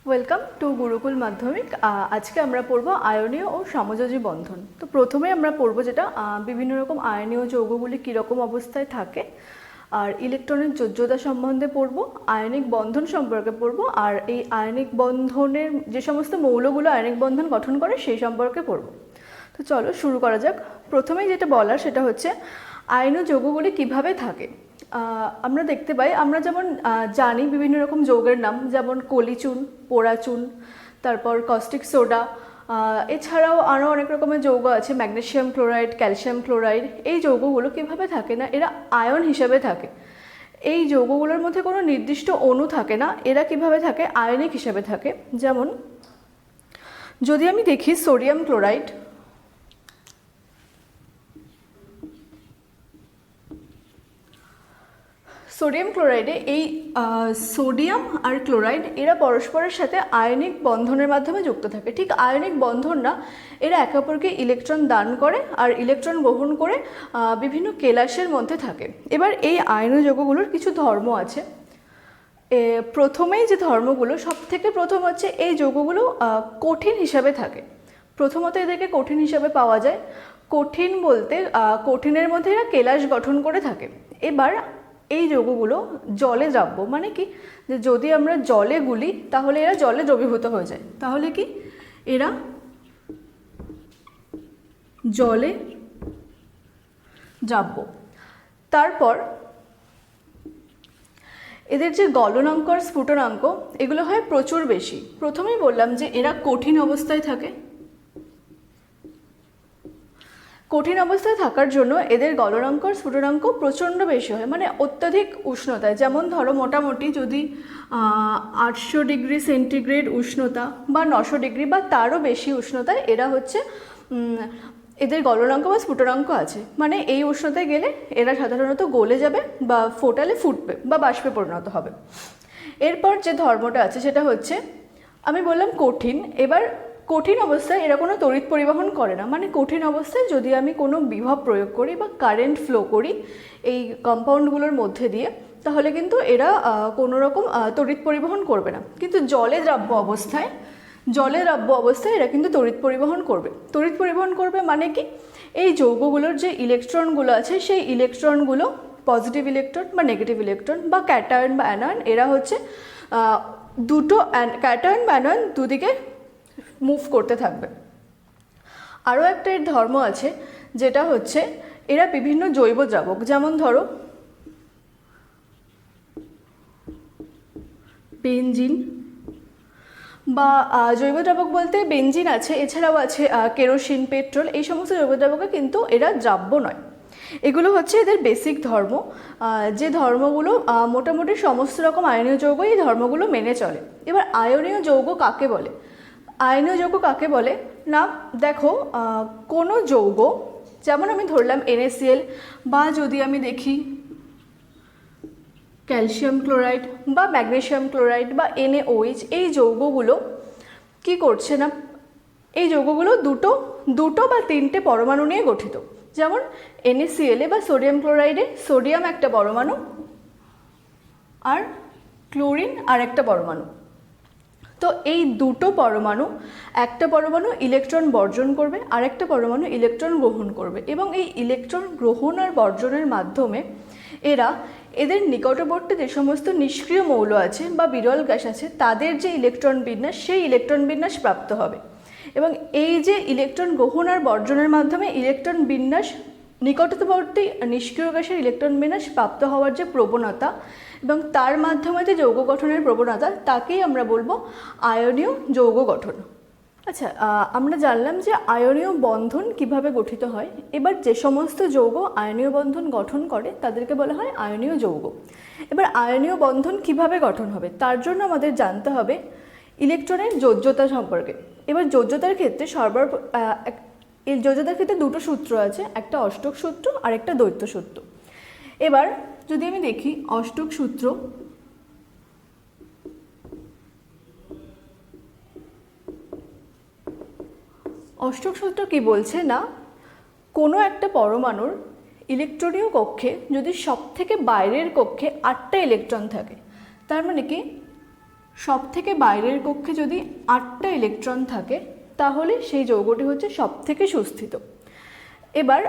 Welcome to Gurukul মাধ্যমিক। আজকে আমরা পড়ব আয়নীয় ও সমযোজী বন্ধন। তো প্রথমে আমরা পড়ব যেটা বিভিন্ন রকম আয়নীয় যৌগগুলি কীরকম অবস্থায় থাকে, আর ইলেকট্রনের যোজ্যতা সম্বন্ধে পড়ব, আয়নিক বন্ধন সম্পর্কে পড়ব, আর এই আয়নিক বন্ধনের যে সমস্ত মৌলগুলো আয়নিক বন্ধন গঠন করে সেই সম্পর্কে পড়ব। তো চলো শুরু করা যাক। প্রথমেই যেটা বলার সেটা হচ্ছে আয়নীয় যৌগগুলি কিভাবে থাকে। আমরা দেখতে পাই, আমরা যেমন জানি বিভিন্ন রকম যৌগের নাম, যেমন কলিচুন, পোড়াচুন, তারপর কস্টিক সোডা, এছাড়াও আরও অনেক রকমের যৌগ আছে, ম্যাগনেসিয়াম ক্লোরাইড, ক্যালসিয়াম ক্লোরাইড। এই যৌগগুলো কীভাবে থাকে না, এরা আয়ন হিসাবে থাকে। এই যৌগগুলোর মধ্যে কোনো নির্দিষ্ট অণু থাকে না, এরা কিভাবে থাকে, আয়নিক হিসাবে থাকে। যেমন যদি আমি দেখি সোডিয়াম ক্লোরাইড, সোডিয়াম ক্লোরাইডে এই সোডিয়াম আর ক্লোরাইড এরা পরস্পরের সাথে আয়নিক বন্ধনের মাধ্যমে যুক্ত থাকে। ঠিক আয়নিক বন্ধন না, এরা একে অপরকে ইলেকট্রন দান করে আর ইলেকট্রন গ্রহণ করে বিভিন্ন কেলাসের মধ্যে থাকে। এবার এই আয়নীয় যৌগগুলোর কিছু ধর্ম আছে। প্রথমেই যে ধর্মগুলো, সব থেকে প্রথম হচ্ছে এই যৌগগুলো কঠিন হিসাবে থাকে। প্রথমত এদেরকে কঠিন হিসাবে পাওয়া যায়। কঠিন বলতে কঠিনের মধ্যে এরা কেলাস গঠন করে থাকে। এবার এই যৌগগুলো জলে দ্রাব্য, মানে কি, যে যদি আমরা জলে গুলি তাহলে এরা জলে দ্রবীভূত হয়ে যায়। তাহলে কি, এরা জলে দ্রাব্য। তারপর এদের যে গলনাঙ্ক আর স্ফুটনাঙ্ক এগুলো হয় প্রচুর বেশি। প্রথমেই বললাম যে এরা কঠিন অবস্থায় থাকে। কঠিন অবস্থায় থাকার জন্য এদের গলনাঙ্ক আর স্ফুটনাঙ্ক প্রচণ্ড বেশি হয়, মানে অত্যাধিক উষ্ণতায়। যেমন ধরো মোটামুটি যদি 800 ডিগ্রি সেন্টিগ্রেড উষ্ণতা বা 900 ডিগ্রি বা তারও বেশি উষ্ণতায় এরা হচ্ছে এদের গলনাঙ্ক বা স্ফুটনাঙ্ক আছে। মানে এই উষ্ণতায় গেলে এরা সাধারণত গলে যাবে বা ফোটালে ফুটবে বা বাষ্পে পরিণত হবে। এরপর যে ধর্মটা আছে সেটা হচ্ছে, আমি বললাম কঠিন। এবার কঠিন অবস্থায় এরা কোনো তড়িৎ পরিবহন করে না। মানে কঠিন অবস্থায় যদি আমি কোনো বিভব প্রয়োগ করি বা কারেন্ট ফ্লো করি এই কম্পাউন্ডগুলোর মধ্যে দিয়ে, তাহলে কিন্তু এরা কোনো রকম তড়িৎ পরিবহন করবে না। কিন্তু জলে দ্রাব্য অবস্থায় এরা কিন্তু তড়িৎ পরিবহন করবে। তড়িৎ পরিবহন করবে মানে কি, এই যৌগগুলোর যে ইলেকট্রনগুলো আছে সেই ইলেকট্রনগুলো পজিটিভ ইলেকট্রন বা নেগেটিভ ইলেকট্রন বা ক্যাটায়ন বা অ্যানায়ন, এরা হচ্ছে দুটো ক্যাটায়ন বা অ্যানায়ন দুদিকে মুভ করতে থাকবে। আরও একটা এর ধর্ম আছে যেটা হচ্ছে এরা বিভিন্ন জৈব দ্রাবক, যেমন ধরো বেনজিন বা জৈব দ্রাবক বলতে বেনজিন আছে, এছাড়াও আছে কেরোসিন, পেট্রোল। এই সমস্ত জৈব দ্রাবকে কিন্তু এরা দ্রাব্য নয়। এগুলো হচ্ছে এদের বেসিক ধর্ম, যে ধর্মগুলো মোটামুটি সমস্ত রকম আয়নীয় যৌগ এই ধর্মগুলো মেনে চলে। এবার আয়নীয় যৌগ কাকে বলে? আয়নীয় যৌগ কাকে বলে না, দেখো কোনো যৌগ, যেমন আমি ধরলাম NaCl, বা যদি আমি দেখি ক্যালসিয়াম ক্লোরাইড বা ম্যাগনেসিয়াম ক্লোরাইড বা NaOH, এই যৌগগুলো কি করছে না, এই যৌগগুলো দুটো বা তিনটে পরমাণু নিয়ে গঠিত। যেমন NaCl বা সোডিয়াম ক্লোরাইডে সোডিয়াম একটা পরমাণু আর ক্লোরিন আর একটা পরমাণু। তো এই দুটো পরমাণু, একটা পরমাণু ইলেকট্রন বর্জন করবে আর একটা পরমাণু ইলেকট্রন গ্রহণ করবে, এবং এই ইলেকট্রন গ্রহণ আর বর্জনের মাধ্যমে এদের নিকটবর্তী যে সমস্ত নিষ্ক্রিয় মৌল আছে বা বিরল গ্যাস আছে তাদের যে ইলেকট্রন বিন্যাস, সেই ইলেকট্রন বিন্যাস প্রাপ্ত হবে। এবং এই যে ইলেকট্রন গ্রহণ আর বর্জনের মাধ্যমে ইলেকট্রন বিন্যাস, নিকটবর্তী নিষ্ক্রিয় গ্যাসের ইলেকট্রন বিন্যাস প্রাপ্ত হওয়ার যে প্রবণতা এবং তার মাধ্যমে যে যৌগ গঠনের প্রবণতা, তাকেই আমরা বলবো আয়নীয় যৌগ গঠন। আচ্ছা, আমরা জানলাম যে আয়নীয় বন্ধন কিভাবে গঠিত হয়। এবার যে সমস্ত যৌগ আয়নীয় বন্ধন গঠন করে তাদেরকে বলা হয় আয়নীয় যৌগ। এবার আয়নীয় বন্ধন কিভাবে গঠন হবে তার জন্য আমাদের জানতে হবে ইলেকট্রনের যোজ্যতা সম্পর্কে। এবার যোজ্যতার ক্ষেত্রে এই যোজ্যতার ক্ষেত্রে দুটো সূত্র আছে, একটা অষ্টক সূত্র আর একটা দ্বৈত সূত্র। এবার যদি আমি দেখি অষ্টক সূত্র, অষ্টক সূত্র কি বলছে না, কোনো একটা পরমাণুর ইলেকট্রনীয় কক্ষে যদি সব থেকে বাইরের কক্ষে 8টা ইলেকট্রন থাকে, তার মানে কি সব থেকে বাইরের কক্ষে যদি 8টা ইলেকট্রন থাকে তাহলে সেই যৌগটি হচ্ছে সব থেকে সুস্থিত। এবার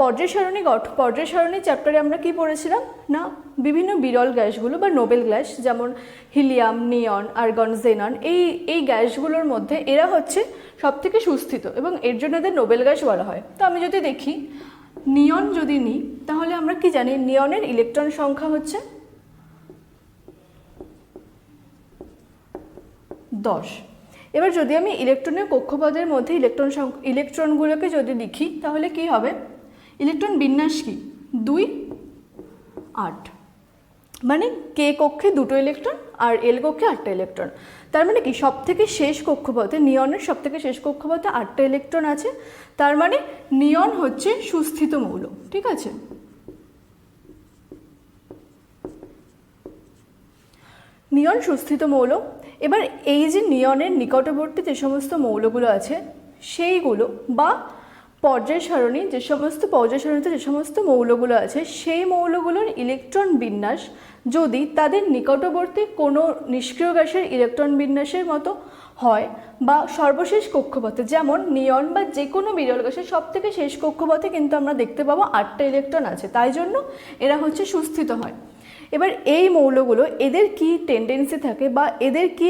পর্যায় সারণী চ্যাপ্টারে আমরা কি পড়েছিলাম না, বিভিন্ন বিরল গ্যাসগুলো বা নোবেল গ্যাস যেমন হিলিয়াম, নিয়ন, আর্গন, জেনন, এই গ্যাসগুলোর মধ্যে এরা হচ্ছে সব থেকে সুস্থিত এবং এর জন্য এদের নোবেল গ্যাস বলা হয়। তো আমি যদি দেখি নিয়ন যদি নিই তাহলে আমরা কি জানি, নিয়নের ইলেকট্রন সংখ্যা হচ্ছে 10। এবার যদি আমি ইলেকট্রনের কক্ষপথের মধ্যে ইলেকট্রনগুলোকে যদি লিখি তাহলে কি হবে, ইলেকট্রন বিন্যাস কি 2, 8, মানে কে কক্ষে 2টো ইলেকট্রন আর এল কক্ষে 8টা ইলেকট্রন। তার মানে কি সব থেকে শেষ কক্ষপথে, নিয়নের সব থেকে শেষ কক্ষপথে 8টা ইলেকট্রন আছে, তার মানে নিয়ন হচ্ছে সুস্থিত মৌল। ঠিক আছে, নিয়ন সুস্থিত মৌল। এবার এই যে নিয়নের নিকটবর্তী যে সমস্ত মৌলগুলো আছে সেইগুলো বা পর্যায় সারণীতে যে সমস্ত মৌলগুলো আছে সেই মৌলগুলোর ইলেকট্রন বিন্যাস যদি তাদের নিকটবর্তী কোনো নিষ্ক্রিয় গ্যাসের ইলেকট্রন বিন্যাসের মতো হয় বা সর্বশেষ কক্ষপথে, যেমন নিয়ন বা যে কোনো বিরল গ্যাসের সব থেকে শেষ কক্ষপথে কিন্তু আমরা দেখতে পাবো 8টা ইলেকট্রন আছে, তাই জন্য এরা হচ্ছে সুস্থিত হয়। এবার এই মৌলগুলো এদের কি টেন্ডেন্সি থাকে বা এদের কি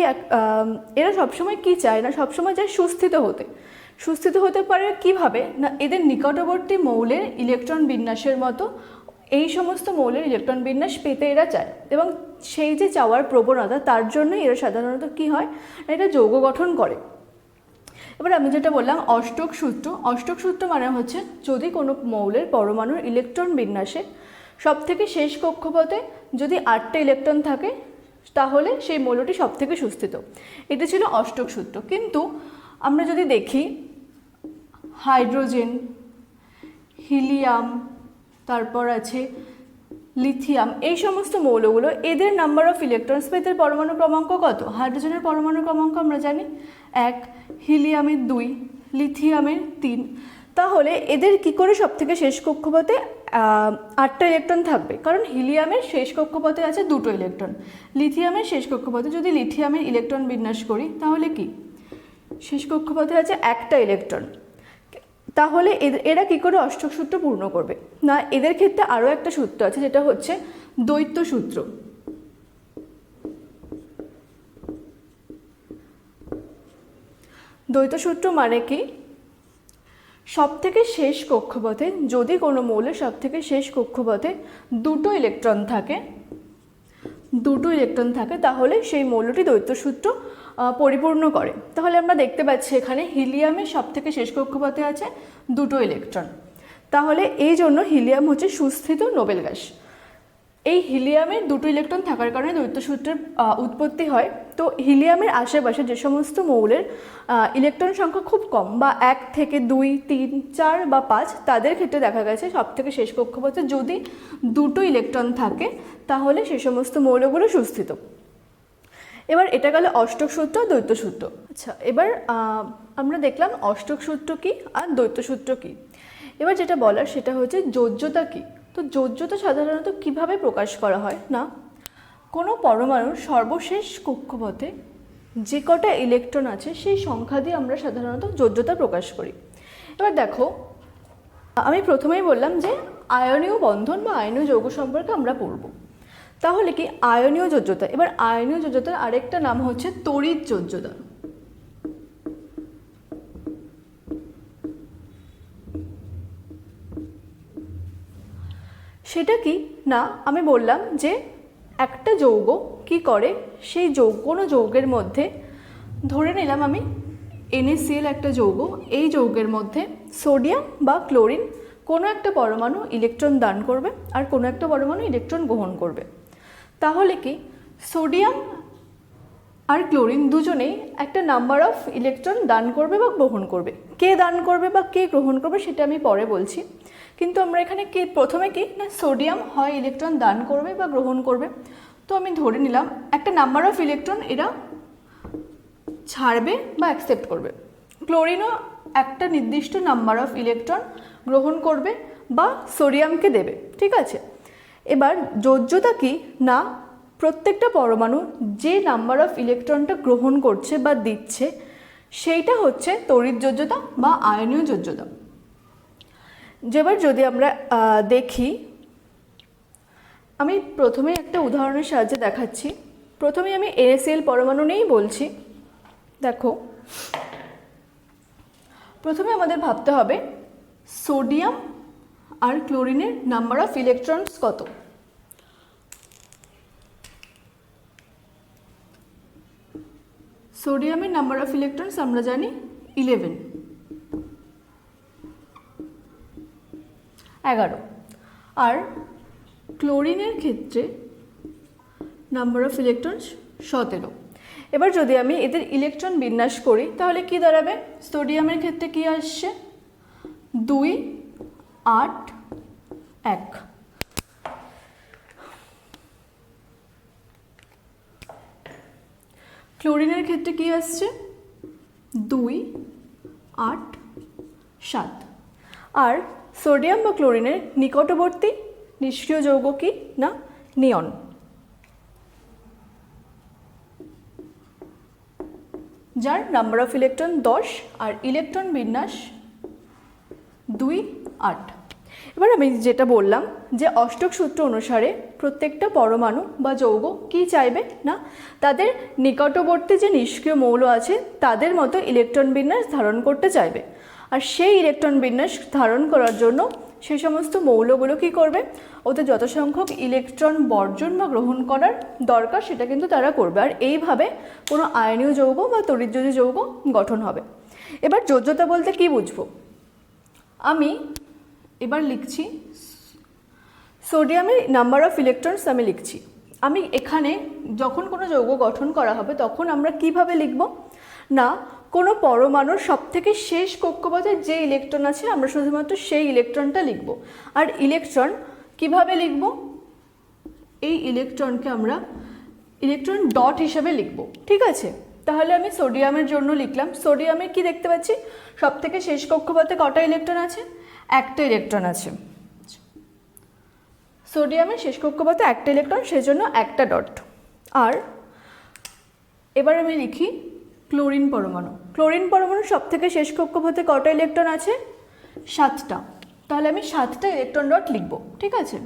এরা সবসময় কি চায় না, সবসময় চায় সুস্থিত হতে পারে কিভাবে না, এদের নিকটবর্তী মৌলের ইলেকট্রন বিন্যাসের মতো এই সমস্ত মৌলের ইলেকট্রন বিন্যাস পেতে এরা চায় এবং সেই যে চাওয়ার প্রবণতা তার জন্য এরা সাধারণত কি হয়, এটা যৌগ গঠন করে। এবার আমি যেটা বললাম অষ্টক সূত্র মানে হচ্ছে যদি কোনো মৌলের পরমাণুর ইলেকট্রন বিন্যাসে সব থেকে শেষ কক্ষপথে যদি 8টা ইলেকট্রন থাকে তাহলে সেই মৌলটি সব থেকে সুস্থিত। এটা ছিল অষ্টক সূত্র। কিন্তু আমরা যদি দেখি হাইড্রোজেন, হিলিয়াম, তারপর আছে লিথিয়াম, এই সমস্ত মৌলগুলো এদের নাম্বার অফ ইলেকট্রনস বা এদের পরমাণু ক্রমাঙ্ক কত? হাইড্রোজেনের পরমাণু ক্রমাঙ্ক আমরা জানি 1, হিলিয়ামের 2, লিথিয়ামের 3। তাহলে এদের কি করে সব থেকে শেষ কক্ষপথে 8টা ইলেকট্রন থাকবে? কারণ হিলিয়ামের শেষ কক্ষপথে আছে 2টো ইলেকট্রন, লিথিয়ামের শেষ কক্ষপথে যদি লিথিয়ামের ইলেকট্রন বিন্যাস করি তাহলে কি শেষ কক্ষপথে আছে 1টা ইলেকট্রন। তাহলে এরা কি করে অষ্টক সূত্র পূর্ণ করবে না, এদের ক্ষেত্রে আরও একটা সূত্র আছে যেটা হচ্ছে দ্বৈত সূত্র। দ্বৈত সূত্র মানে কি, সব থেকে শেষ কক্ষপথে যদি কোনো মৌলের সব থেকে শেষ কক্ষপথে 2টো ইলেকট্রন থাকে তাহলে সেই মৌলটি দ্বৈত সূত্র পরিপূর্ণ করে। তাহলে আমরা দেখতে পাচ্ছি এখানে হিলিয়ামের সব থেকে শেষ কক্ষপথে আছে 2টো ইলেকট্রন, তাহলে এই জন্য হিলিয়াম হচ্ছে সুস্থিত নোবেল গ্যাস। এই হিলিয়ামের 2টো ইলেকট্রন থাকার কারণে দ্বৈত সূত্রের উৎপত্তি হয়। তো হিলিয়ামের আশেপাশে যে সমস্ত মৌলের ইলেকট্রন সংখ্যা খুব কম বা 1 থেকে 2, 3, 4 বা 5 তাদের ক্ষেত্রে দেখা গেছে সব থেকে শেষ কক্ষপথে যদি 2টো ইলেকট্রন থাকে তাহলে সে সমস্ত মৌলগুলো সুস্থিত। এবার এটা গেল অষ্টক সূত্র, দ্বৈত সূত্র। আচ্ছা, এবার আমরা দেখলাম অষ্টক সূত্র কি আর দ্বৈত সূত্র কি। এবার যেটা বলার সেটা হচ্ছে যোজ্যতা কি। তো যোজ্যতা সাধারণত কিভাবে প্রকাশ করা হয় না, কোনো পরমাণুর সর্বশেষ কক্ষপথে যে কটা ইলেকট্রন আছে সেই সংখ্যা দিয়ে আমরা সাধারণত যোজ্যতা প্রকাশ করি। এবার দেখো, আমি প্রথমেই বললাম যে আয়নীয় বন্ধন বা আয়নীয় যৌগ সম্পর্কে আমরা পড়ব। তাহলে কি আয়নীয় যোজ্যতা, এবার আয়নীয় যোজ্যতার আরেকটা নাম হচ্ছে তড়িৎ যোজ্যতা। সেটা কি না, আমি বললাম যে একটা যৌগ কি করে, সেই কোনো যৌগের মধ্যে ধরে নিলাম আমি NaCl একটা যৌগ, এই যৌগের মধ্যে সোডিয়াম বা ক্লোরিন কোনো একটা পরমাণু ইলেকট্রন দান করবে আর কোনো একটা পরমাণু ইলেকট্রন গ্রহণ করবে। তাহলে কি সোডিয়াম আর ক্লোরিন দুজনেই একটা নাম্বার অফ ইলেকট্রন দান করবে বা গ্রহণ করবে। কে দান করবে বা কে গ্রহণ করবে সেটা আমি পরে বলছি, কিন্তু আমরা এখানে কি প্রথমে কি না সোডিয়াম হয় ইলেকট্রন দান করবে বা গ্রহণ করবে। তো আমি ধরে নিলাম একটা নাম্বার অফ ইলেকট্রন এরা ছাড়বে বা অ্যাকসেপ্ট করবে। ক্লোরিনও একটা নির্দিষ্ট নাম্বার অফ ইলেকট্রন গ্রহণ করবে বা সোডিয়ামকে দেবে। ঠিক আছে, এবার যোজ্যতা কি না, প্রত্যেকটা পরমাণু যে নাম্বার অফ ইলেকট্রনটা গ্রহণ করছে বা দিচ্ছে সেইটা হচ্ছে তড়িৎযোজ্যতা বা আয়নীয় যোজ্যতা। যেবার যদি আমরা দেখি, আমি প্রথমেই একটা উদাহরণের সাহায্যে দেখাচ্ছি। প্রথমেই আমি NaCl পরমাণু নিয়েই বলছি। দেখো, প্রথমে আমাদের ভাবতে হবে সোডিয়াম আর ক্লোরিনের নাম্বার অফ ইলেকট্রনস কত। সোডিয়ামের নাম্বার অফ ইলেকট্রনস আমরা জানি 11, 11। আর ক্লোরিনের ক্ষেত্রে নাম্বার অফ ইলেকট্রনস 17। এবার যদি আমি এদের ইলেকট্রন বিন্যাস করি তাহলে কি দাঁড়াবে? সোডিয়ামের ক্ষেত্রে কি আসছে? 2, 8, 1। ক্লোরিনের ক্ষেত্রে কি আসছে? 2, 8, 7। আর সোডিয়াম বা ক্লোরিনের নিকটবর্তী নিষ্ক্রিয় যৌগ কি না? নিয়ন। যার নাম্বার অফ ইলেকট্রন 10 আর ইলেকট্রন বিন্যাস 2, 8। এবার আমি যেটা বললাম যে অষ্টক সূত্র অনুসারে প্রত্যেকটা পরমাণু বা যৌগ কি চাইবে না তাদের নিকটবর্তী যে নিষ্ক্রিয় মৌল আছে তাদের মতো ইলেকট্রন বিন্যাস ধারণ করতে চাইবে। আর সেই ইলেকট্রন বিন্যাস ধারণ করার জন্য সেই সমস্ত মৌলগুলো কি করবে? ওদের যত সংখ্যক ইলেকট্রন বর্জন বা গ্রহণ করার দরকার সেটা কিন্তু তারা করবে। আর এইভাবে কোনো আয়নীয় যৌগ বা তড়িৎযোজী যৌগ গঠন হবে। এবার যোজ্যতা বলতে কি বুঝবো? আমি এবার লিখছি সোডিয়ামের নাম্বার অফ ইলেকট্রনস আমি লিখছি। আমি এখানে যখন কোনো যৌগ গঠন করা হবে তখন আমরা কিভাবে লিখব না, কোনো পরমাণুর সবথেকে শেষ কক্ষপথে যে ইলেকট্রন আছে আমরা শুধুমাত্র সেই ইলেকট্রনটা লিখব। আর ইলেকট্রন কিভাবে লিখব? এই ইলেকট্রনকে আমরা ইলেকট্রন ডট হিসেবে লিখব। ঠিক আছে, তাহলে আমি সোডিয়ামের জন্য লিখলাম। সোডিয়ামের কি দেখতে পাচ্ছি? সবথেকে শেষ কক্ষপথে কটা ইলেকট্রন আছে? একটা ইলেকট্রন আছে। সোডিয়ামের শেষ কক্ষপথে একটা ইলেকট্রন, সেজন্য একটা ডট। আর এবার আমি লিখি ক্লোরিন পরমাণু। ক্লোরিন পরমাণু সবথেকে শেষ কক্ষপথে কটা ইলেকট্রন আছে? 7টা। তাহলে আমি 7টা ইলেকট্রন ডট লিখব। ঠিক আছে,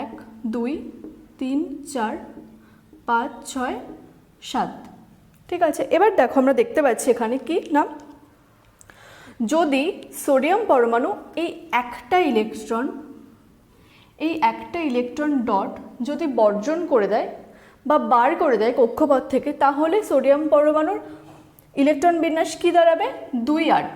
1, 2, 3, 4, 5, 6, 7। ঠিক আছে, এবার দেখো আমরা দেখতে পাচ্ছি এখানে কি না, যদি সোডিয়াম পরমাণু এই একটা ইলেকট্রন ডট যদি বর্জন করে দেয় বা বার করে দেয় কক্ষপথ থেকে, তাহলে সোডিয়াম পরমাণুর ইলেকট্রন বিন্যাস কি দাঁড়াবে? 2, 8।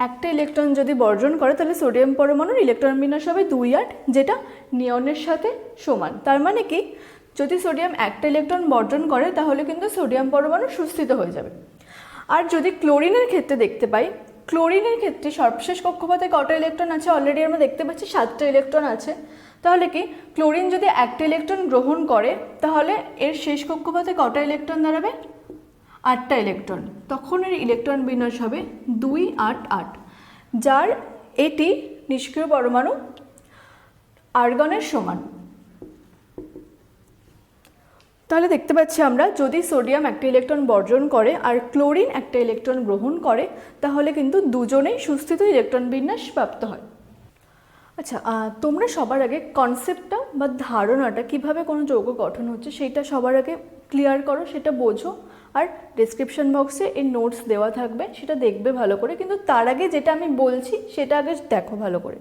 একটা ইলেকট্রন যদি বর্জন করে তাহলে সোডিয়াম পরমাণুর ইলেকট্রন বিন্যাস হবে 2, 8, যেটা নিয়নের সাথে সমান। তার মানে কি, যদি সোডিয়াম একটা ইলেকট্রন বর্জন করে তাহলে কিন্তু সোডিয়াম পরমাণু সুস্থিত হয়ে যাবে। আর যদি ক্লোরিনের ক্ষেত্রে দেখতে পাই, ক্লোরিনের ক্ষেত্রে সর্বশেষ কক্ষপথে কটা ইলেকট্রন আছে? অলরেডি আমরা দেখতে পাচ্ছি 7টা ইলেকট্রন আছে। তাহলে কি, ক্লোরিন যদি একটা ইলেকট্রন গ্রহণ করে তাহলে এর শেষ কক্ষপথে কটা ইলেকট্রন দাঁড়াবে? 8টা ইলেকট্রন। তখন এর ইলেকট্রন বিন্যাস হবে 2, 8, 8, যার এটি নিষ্ক্রিয় পরমাণু আর্গনের সমান। তাহলে দেখতে পাচ্ছি আমরা, যদি সোডিয়াম একটা ইলেকট্রন বর্জন করে আর ক্লোরিন একটা ইলেকট্রন গ্রহণ করে তাহলে কিন্তু দুজনেই সুস্থিত ইলেকট্রন বিন্যাস প্রাপ্ত হয়। আচ্ছা, তোমরা সবার আগে কনসেপ্টটা বা ধারণাটা কিভাবে কোনো যৌগ গঠন হচ্ছে সেইটা সবার আগে ক্লিয়ার করো, সেটা বোঝো। আর ডেসক্রিপশন বক্সে এর নোটস দেওয়া থাকবে, সেটা দেখবে ভালো করে। কিন্তু তার আগে যেটা আমি বলছি সেটা আগে দেখো ভালো করে।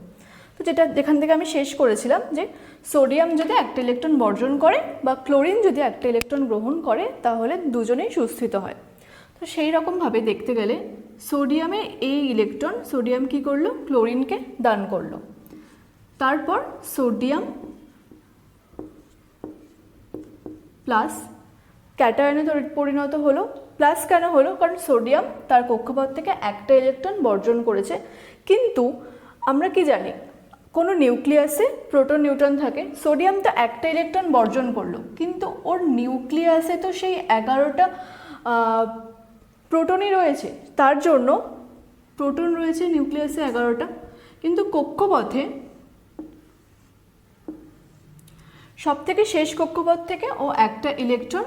তো যেখান থেকে আমি শেষ করেছিলাম যে সোডিয়াম যদি একটা ইলেকট্রন বর্জন করে বা ক্লোরিন যদি একটা ইলেকট্রন গ্রহণ করে তাহলে দুজনেই সুস্থিত হয়। তো সেই রকমভাবে দেখতে গেলে সোডিয়ামে এই ইলেকট্রন, সোডিয়াম কি করলো? ক্লোরিনকে দান করলো। তারপর সোডিয়াম প্লাস ক্যাটায়নে পরিণত হলো। প্লাস কেন হলো? কারণ সোডিয়াম তার কক্ষপথ থেকে একটা ইলেকট্রন বর্জন করেছে। কিন্তু আমরা কি জানি, কোনো নিউক্লিয়াসে প্রোটন নিউট্রন থাকে। সোডিয়াম তো একটা ইলেকট্রন বর্জন করলো, কিন্তু ওর নিউক্লিয়াসে তো সেই 11টা প্রোটনই রয়েছে। তার জন্য প্রোটন রয়েছে নিউক্লিয়াসে 11টা, কিন্তু কক্ষপথে সবথেকে শেষ কক্ষপথ থেকে ও একটা ইলেকট্রন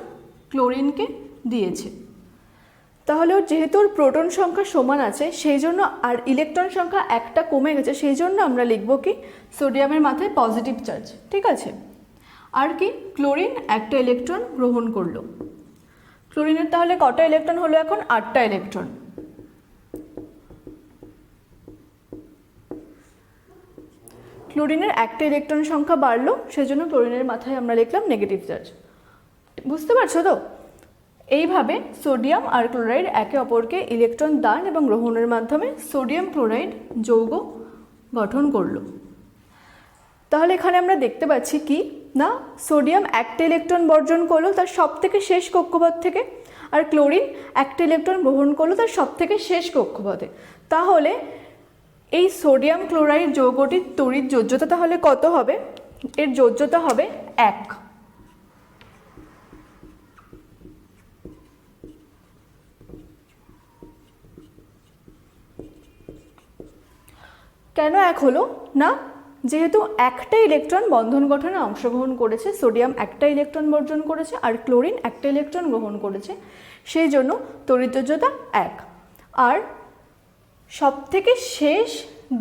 ক্লোরিনকে দিয়েছে। তাহলে ওর যেহেতু ওর প্রোটন সংখ্যা সমান আছে সেই জন্য, আর ইলেকট্রন সংখ্যা একটা কমে গেছে, সেই জন্য আমরা লিখব কি সোডিয়ামের মাথায় পজিটিভ চার্জ, ঠিক আছে। আর কি ক্লোরিন একটা ইলেকট্রন গ্রহণ করলো। ক্লোরিনের তাহলে কটা ইলেকট্রন হলো এখন? 8টা ইলেকট্রন। ক্লোরিনের একটা ইলেকট্রন সংখ্যা বাড়লো, সেজন্য ক্লোরিনের মাথায় আমরা লিখলাম নেগেটিভ চার্জ। বুঝতে পারছো তো? এইভাবে সোডিয়াম আর ক্লোরাইড একে অপরকে ইলেকট্রন দান এবং গ্রহণের মাধ্যমে সোডিয়াম ক্লোরাইড যৌগ গঠন করলো। তাহলে এখানে আমরা দেখতে পাচ্ছি কি না, সোডিয়াম একটা ইলেকট্রন বর্জন করলো তার সবথেকে শেষ কক্ষপথ থেকে, আর ক্লোরিন একটা ইলেকট্রন গ্রহণ করলো তার সবথেকে শেষ কক্ষপথে। তাহলে এই সোডিয়াম ক্লোরাইড যৌগটির তড়িৎ যোজ্যতা তাহলে কত হবে? এর যোজ্যতা হবে 1। কেন 1 হলো না? যেহেতু একটা ইলেকট্রন বন্ধন গঠনে অংশগ্রহণ করেছে, সোডিয়াম একটা ইলেকট্রন বর্জন করেছে আর ক্লোরিন একটা ইলেকট্রন গ্রহণ করেছে, সেই জন্য তড়িৎযোজ্যতা 1। আর সবথেকে শেষ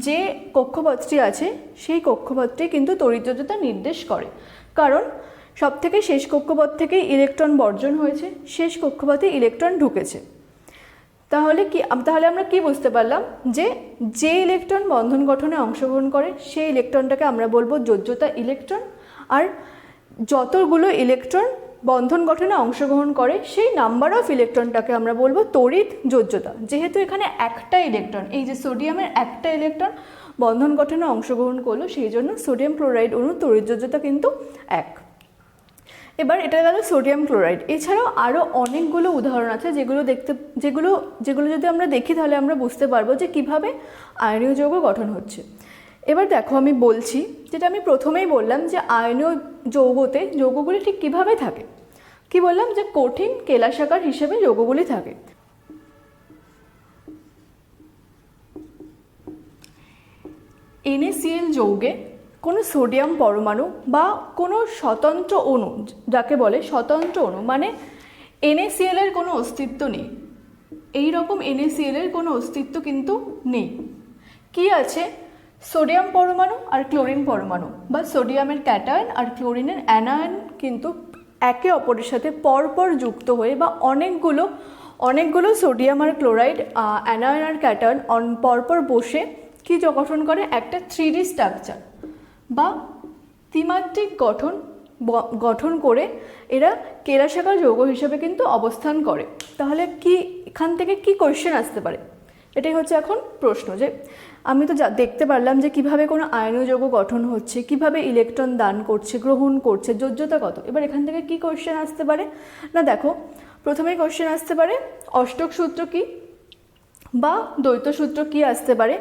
যে কক্ষপথটি আছে সেই কক্ষপথটি কিন্তু তড়িৎযোজ্যতা নির্দেশ করে, কারণ সবথেকে শেষ কক্ষপথ থেকে ইলেকট্রন বর্জন হয়েছে, শেষ কক্ষপথে ইলেকট্রন ঢুকেছে। তাহলে আমরা কি বুঝতে পারলাম? যে ইলেকট্রন বন্ধন গঠনে অংশগ্রহণ করে সেই ইলেকট্রনটাকে আমরা বলবো যোজ্যতা ইলেকট্রন, আর যতগুলো ইলেকট্রন বন্ধন গঠনে অংশগ্রহণ করে সেই নাম্বার অফ ইলেকট্রনটাকে আমরা বলবো তড়িৎ যোজ্যতা। যেহেতু এখানে একটা ইলেকট্রন, এই যে সোডিয়ামের একটা ইলেকট্রন বন্ধন গঠনে অংশগ্রহণ করলো, সেই জন্য সোডিয়াম ক্লোরাইড অণুর তড়িৎ যোজ্যতা কিন্তু 1। এবার এটা গেল সোডিয়াম ক্লোরাইড। এছাড়াও আরও অনেকগুলো উদাহরণ আছে যেগুলো যদি আমরা দেখি তাহলে আমরা বুঝতে পারবো যে কিভাবে আয়নীয় যৌগ গঠন হচ্ছে। এবার দেখো আমি বলছি, যেটা আমি প্রথমেই বললাম যে আয়নীয় যৌগগুলি ঠিক কিভাবে থাকে। কি বললাম? যে কঠিন কেলাসাকার হিসেবে যৌগগুলি থাকে। NaCl যৌগে কোনো সোডিয়াম পরমাণু বা কোনো স্বতন্ত্র অণু, যাকে বলে স্বতন্ত্র অণু, মানে NaCl এর কোনো অস্তিত্ব নেই। এই রকম NaCl এর কোনো অস্তিত্ব কিন্তু নেই। কি আছে? সোডিয়াম পরমাণু আর ক্লোরিন পরমাণু, বা সোডিয়ামের ক্যাটায়ন আর ক্লোরিনের অ্যানায়ন কিন্তু একে অপরের সাথে পরপর যুক্ত হয়ে, বা অনেকগুলো সোডিয়াম আর ক্লোরাইড অ্যানায়ন আর ক্যাটায়ন পরপর বসে কি গঠন করে? একটা 3D স্ট্রাকচার বা ত্রিমাত্রিক গঠন করে এরা কেলাসাকার যৌগ হিসেবে কিন্তু অবস্থান করে। তাহলে কি এখান থেকে কি কোয়েশ্চেন আসতে পারে? এটাই হচ্ছে এখন প্রশ্ন, যে আমি তো দেখতে পারলাম যে কিভাবে কোনো আয়নীয় যৌগ গঠন হচ্ছে, কিভাবে ইলেকট্রন দান করছে, গ্রহণ করছে, যোজ্যতা কত। এবার এখান থেকে কি কোয়েশ্চেন আসতে পারে না, দেখো প্রথমেই কোয়েশ্চেন আসতে পারে অষ্টক সূত্র কি বা দ্বৈত সূত্র কি আসতে পারে।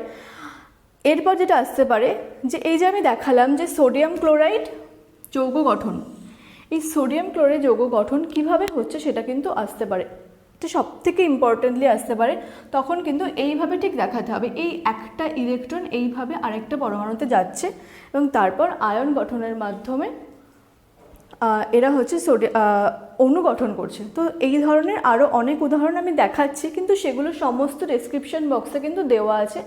এরপর যেটা আসতে পারে যে এই যে আমি দেখালাম যে সোডিয়াম ক্লোরাইড যৌগ গঠন, এই সোডিয়াম ক্লোরাইড যৌগ গঠন কিভাবে হচ্ছে সেটা কিন্তু আসতে পারে। এটা সবথেকে ইম্পর্টেন্টলি আসতে পারে। তখন কিন্তু এইভাবে ঠিক দেখাতে হবে, এই একটা ইলেকট্রন এইভাবে আরেকটা পরমাণুতে যাচ্ছে এবং তারপর আয়ন গঠনের মাধ্যমে এরা হচ্ছে অণু গঠন করছে। তো এই ধরনের আরও অনেক উদাহরণ আমি দেখাচ্ছি, কিন্তু সেগুলো সমস্ত ডেসক্রিপশন বক্সে কিন্তু দেওয়া আছে,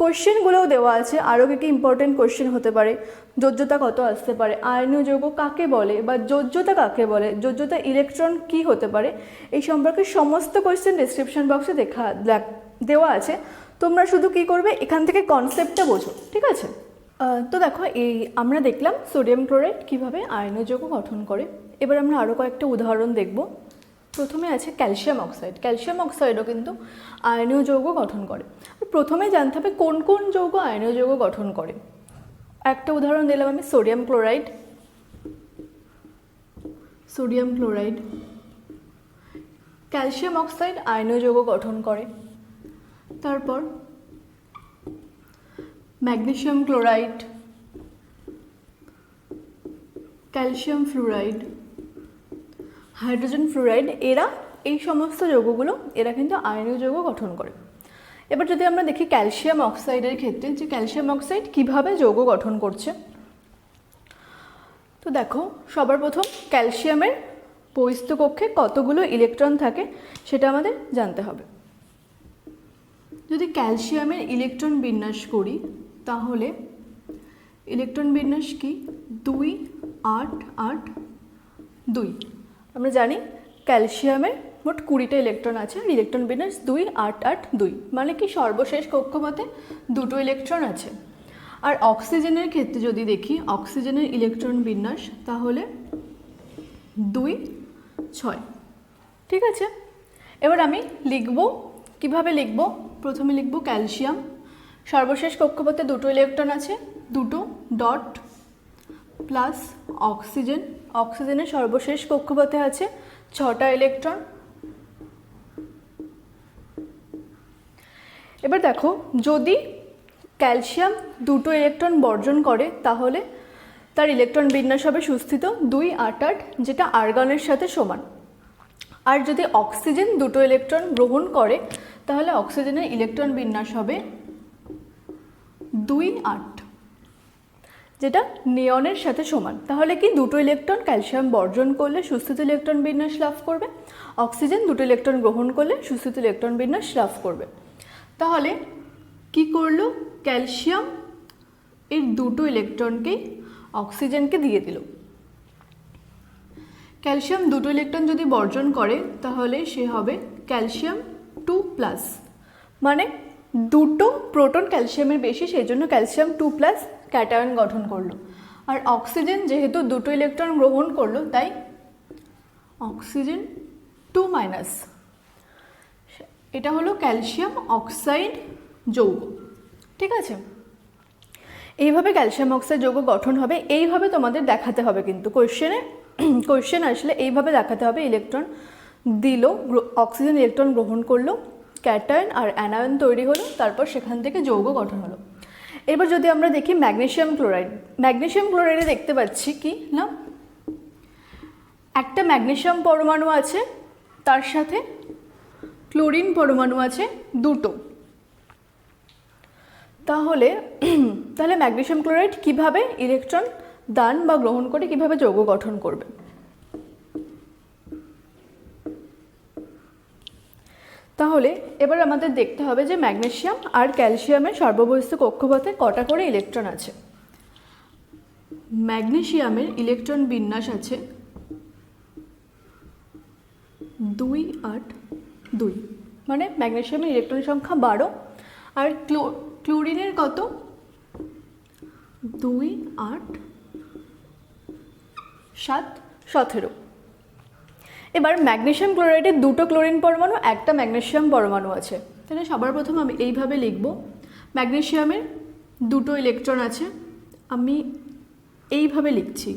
কোয়েশ্চেনগুলোও দেওয়া আছে। আরও কি ইম্পর্টেন্ট কোয়েশ্চেন হতে পারে, যোজ্যতা কত আসতে পারে, আয়নীয় যৌগ কাকে বলে বা যোজ্যতা কাকে বলে, যোজ্যতা ইলেকট্রন কি হতে পারে, এই সম্পর্কে সমস্ত কোয়েশ্চেন ডেসক্রিপশন বক্সে দেওয়া আছে। তোমরা শুধু কি করবে, এখান থেকে কনসেপ্টটা বোঝো, ঠিক আছে। তো দেখো আমরা দেখলাম সোডিয়াম ক্লোরাইড কীভাবে আয়নীয় যৌগ গঠন করে। এবার আমরা আরও কয়েকটা উদাহরণ দেখব। প্রথমে আছে ক্যালসিয়াম অক্সাইড। ক্যালসিয়াম অক্সাইডও কিন্তু আয়নীয় যৌগ গঠন করে। প্রথমে জানতে হবে কোন কোন যৌগ আয়নীয় যৌগ গঠন করে। একটা উদাহরণ দিলাম আমি, সোডিয়াম ক্লোরাইড। ক্যালসিয়াম অক্সাইড আয়নীয় যৌগ গঠন করে। তারপর magnesium chloride, calcium fluoride, hydrogen fluoride, এই সমস্ত যৌগগুলো এরা কিন্তু আয়নীয় যৌগ গঠন করে। এবার যদি আমরা দেখি ক্যালসিয়াম অক্সাইডের ক্ষেত্রে, যে ক্যালসিয়াম অক্সাইড কীভাবে যৌগ গঠন করছে। তো দেখো, সবার প্রথম ক্যালসিয়ামের বহিস্থ কক্ষে কতগুলো ইলেকট্রন থাকে সেটা আমাদের জানতে হবে। যদি ক্যালসিয়ামের ইলেকট্রন বিন্যাস করি তাহলে ইলেকট্রন বিন্যাস কি 2 8 8 2। আমরা জানি ক্যালসিয়ামের মোট 20টা ইলেকট্রন আছে, আর ইলেকট্রন বিন্যাস 2 8 8 2, মানে কি সর্বশেষ কক্ষপথে দুটো ইলেকট্রন আছে। আর অক্সিজেনের ক্ষেত্রে যদি দেখি অক্সিজেনের ইলেকট্রন বিন্যাস তাহলে 2 6। ঠিক আছে, এবার আমি লিখব, কিভাবে লিখব? প্রথমে লিখব ক্যালসিয়াম, সর্বশেষ কক্ষপথে দুটো ইলেকট্রন আছে, দুটো ডট প্লাস অক্সিজেন, অক্সিজেনের সর্বশেষ কক্ষপথে আছে 6টা ইলেকট্রন। এবার দেখো, যদি ক্যালসিয়াম দুটো ইলেকট্রন বর্জন করে তাহলে তার ইলেকট্রন বিন্যাস হবে সুস্থিত 2 8 8, যেটা আর্গনের সাথে সমান। আর যদি অক্সিজেন দুটো ইলেকট্রন গ্রহণ করে তাহলে অক্সিজেনের ইলেকট্রন বিন্যাস হবে 2 8, যেটা নিয়নের সাথে সমান। তাহলে কি দুটো ইলেকট্রন ক্যালসিয়াম বর্জন করলে সুস্থিত ইলেকট্রন বিন্যাস লাভ করবে, অক্সিজেন দুটো ইলেকট্রন গ্রহণ করলে সুস্থিত ইলেকট্রন বিন্যাস লাভ করবে। তাহলে কি করলো, ক্যালসিয়াম এর দুটো ইলেকট্রনকেই অক্সিজেনকে দিয়ে দিল। ক্যালসিয়াম দুটো ইলেকট্রন যদি বর্জন করে তাহলে সে হবে ক্যালসিয়াম 2+, মানে দুটো প্রোটন ক্যালসিয়ামের বেশি, সেই জন্য ক্যালসিয়াম 2+ ক্যাটায়ন গঠন করলো। আর অক্সিজেন যেহেতু দুটো ইলেকট্রন গ্রহণ করলো তাই অক্সিজেন 2-, এটা হলো ক্যালসিয়াম অক্সাইড যৌগ। ঠিক আছে, এইভাবে ক্যালসিয়াম অক্সাইড যৌগ গঠন হবে। এইভাবে তোমাদের দেখাতে হবে, কিন্তু কোয়েশ্চেন আসলে এইভাবে দেখাতে হবে। ইলেকট্রন দিল, অক্সিজেন ইলেকট্রন গ্রহণ করলো, ক্যাটায়ন আর অ্যানায়ন তৈরি হলো, তারপর সেখান থেকে যৌগ গঠন হলো। এবার যদি আমরা দেখি ম্যাগনেসিয়াম ক্লোরাইড, ম্যাগনেসিয়াম ক্লোরাইডে দেখতে পাচ্ছি কি না, একটা ম্যাগনেসিয়াম পরমাণু আছে, তার সাথে ক্লোরিন পরমাণু আছে দুটো। তাহলে ম্যাগনেসিয়াম ক্লোরাইড কিভাবে ইলেকট্রন দান বা গ্রহণ করে কিভাবে যৌগ গঠন করবে? তাহলে এবার আমাদের দেখতে হবে যে ম্যাগনেসিয়াম আর ক্যালসিয়ামের সর্ববহিস্থ কক্ষপথে কটা করে ইলেকট্রন আছে। ম্যাগনেসিয়ামের ইলেকট্রন বিন্যাস আছে 2 8 2, মানে ম্যাগনেসিয়ামের ইলেকট্রন সংখ্যা 12। আর ক্লোরিনের কত? 2 8 7 17। এবার ম্যাগনেসিয়াম ক্লোরাইডের দুটো ক্লোরিন পরমাণু, একটা ম্যাগনেসিয়াম পরমাণু আছে। তাহলে সবার প্রথম আমি এইভাবে লিখব, ম্যাগনেসিয়ামের দুটো ইলেকট্রন আছে, আমি এইভাবে লিখছি।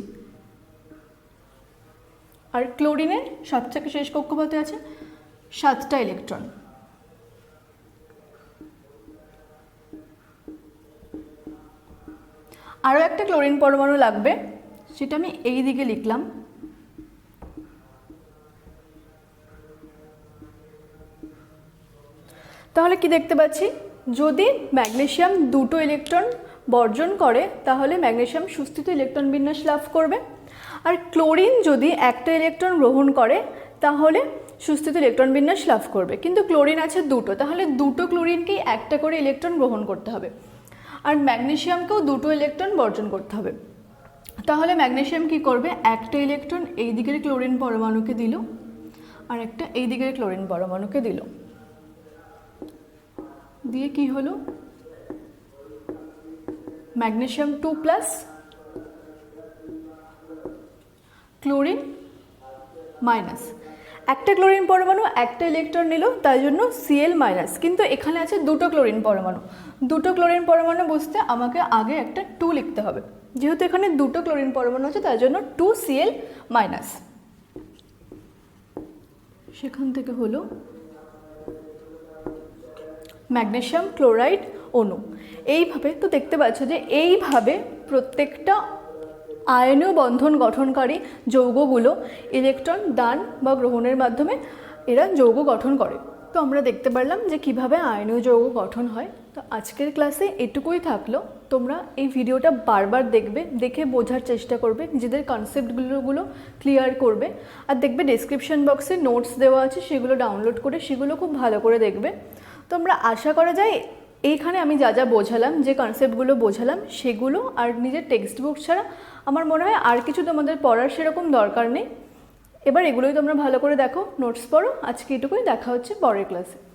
আর ক্লোরিনের সবথেকে শেষ কক্ষপথে আছে 7টা ইলেকট্রন। আরও একটা ক্লোরিন পরমাণু লাগবে, সেটা আমি এই দিকে লিখলাম। তাহলে কি দেখতে পাচ্ছি, যদি ম্যাগনেসিয়াম দুটো ইলেকট্রন বর্জন করে তাহলে ম্যাগনেসিয়াম সুস্থিত ইলেকট্রন বিন্যাস লাভ করবে। আর ক্লোরিন যদি একটা ইলেকট্রন গ্রহণ করে তাহলে সুস্থিত ইলেকট্রন বিন্যাস লাভ করবে। কিন্তু ক্লোরিন আছে দুটো, তাহলে দুটো ক্লোরিনকেই একটা করে ইলেকট্রন গ্রহণ করতে হবে, আর ম্যাগনেসিয়ামকেও দুটো ইলেকট্রন বর্জন করতে হবে। তাহলে ম্যাগনেসিয়াম কি করবে, একটা ইলেকট্রন এই দিকের ক্লোরিন পরমাণুকে দিল, আর একটা এই দিকের ক্লোরিন পরমাণুকে দিল, দিয়ে কি হলো, ম্যাগনেসিয়াম 2+, ক্লোরিন মাইনাস। একটা ক্লোরিন পরমাণু একটা ইলেকট্রন নিল, তাই জন্য Cl-, কিন্তু এখানে আছে দুটো ক্লোরিন পরমাণু। দুটো ক্লোরিন পরমাণু বুঝতে আমাকে আগে একটা 2 লিখতে হবে, যেহেতু এখানে দুটো ক্লোরিন পরমাণু আছে তাই জন্য 2Cl-। সেখান থেকে হলো ম্যাগনেসিয়াম ক্লোরাইড অণু। এইভাবে তো দেখতে পাচ্ছ যে এইভাবে প্রত্যেকটা আয়নীয় বন্ধন গঠনকারী যৌগগুলো ইলেকট্রন দান বা গ্রহণের মাধ্যমে এরা যৌগ গঠন করে। তো আমরা দেখতে পারলাম যে কিভাবে আয়নীয় যৌগ গঠন হয়। তো তো আজকের ক্লাসে এটুকুই থাকলো। তোমরা এই ভিডিওটা বারবার দেখবে, দেখে বোঝার চেষ্টা করবে, নিজেদের কনসেপ্টগুলো ক্লিয়ার করবে। আর দেখবে ডেসক্রিপশন বক্সে নোটস দেওয়া আছে, সেগুলো ডাউনলোড করে সেগুলো খুব ভালো করে দেখবে। তোমরা আশা করা যায় এইখানে আমি যা যা বোঝালাম, যে কনসেপ্টগুলো বোঝালাম সেগুলো, আর নিজের টেক্সট বুক ছাড়া আমার মনে হয় আর কিছু তোমাদের পড়ার সেরকম দরকার নেই। এবার এগুলোই তোমরা ভালো করে দেখো, নোটস পড়ো। আজকে এটুকুই, দেখা হচ্ছে পরের ক্লাসে।